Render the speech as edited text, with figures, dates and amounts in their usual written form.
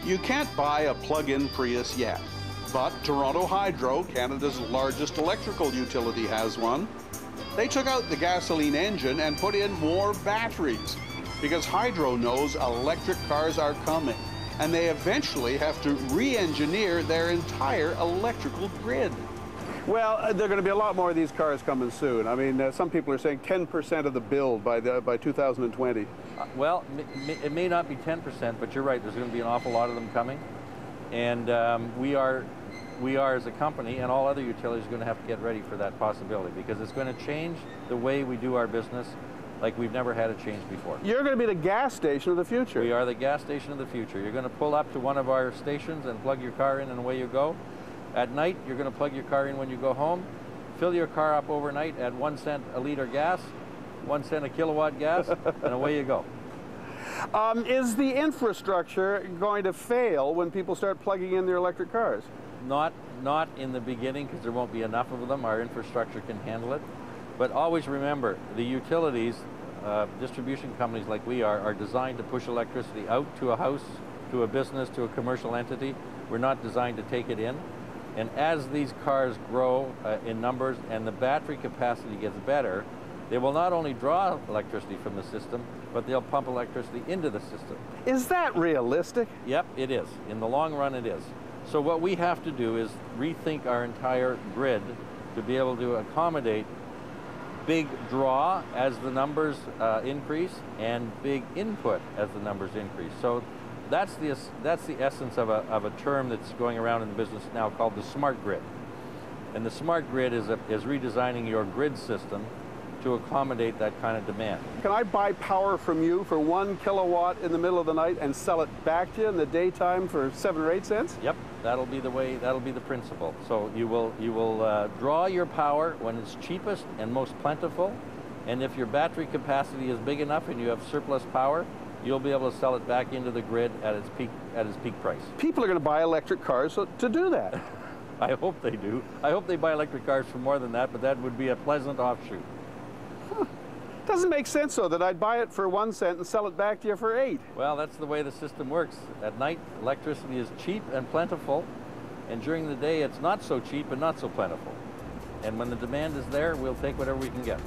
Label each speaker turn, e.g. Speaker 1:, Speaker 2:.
Speaker 1: You can't buy a plug-in Prius yet, but Toronto Hydro, Canada's largest electrical utility, has one. They took out the gasoline engine and put in more batteries because Hydro knows electric cars are coming, and they eventually have to re-engineer their entire electrical grid. Well, there are going to be a lot more of these cars coming soon. I mean, some people are saying 10% of the build by 2020.
Speaker 2: Well, it may not be 10%, but you're right. There's going to be an awful lot of them coming, and we are as a company and all other utilities are going to have to get ready for that possibility because it's going to change the way we do our business like we've never had it change before.
Speaker 1: You're going to be the gas station of the future.
Speaker 2: We are the gas station of the future. You're going to pull up to one of our stations and plug your car in and away you go. At night, you're going to plug your car in when you go home, fill your car up overnight at 1 cent a liter gas, 1 cent a kilowatt gas, and away you go.
Speaker 1: Is the infrastructure going to fail when people start plugging in their electric cars?
Speaker 2: Not in the beginning, because there won't be enough of them. Our infrastructure can handle it. But always remember, the utilities, distribution companies like we are designed to push electricity out to a house, to a business, to a commercial entity. We're not designed to take it in. And as these cars grow in numbers and the battery capacity gets better, they will not only draw electricity from the system, but they'll pump electricity into the system.
Speaker 1: Is that realistic?
Speaker 2: Yep, it is. In the long run, it is. So what we have to do is rethink our entire grid to be able to accommodate big draw as the numbers increase and big input as the numbers increase. So that's the essence of a term that's going around in the business now called the smart grid. And the smart grid is redesigning your grid system to accommodate that kind of demand.
Speaker 1: Can I buy power from you for 1 kilowatt in the middle of the night and sell it back to you in the daytime for 7 or 8 cents?
Speaker 2: Yep, that'll be the way. That'll be the principle. So you will draw your power when it's cheapest and most plentiful, and if your battery capacity is big enough and you have surplus power, you'll be able to sell it back into the grid at its peak price.
Speaker 1: People are going to buy electric cars to do that.
Speaker 2: I hope they do. I hope they buy electric cars for more than that, but that would be a pleasant offshoot.
Speaker 1: Doesn't make sense, though, that I'd buy it for 1 cent and sell it back to you for 8.
Speaker 2: Well, that's the way the system works. At night, electricity is cheap and plentiful, and during the day, it's not so cheap and not so plentiful. And when the demand is there, we'll take whatever we can get.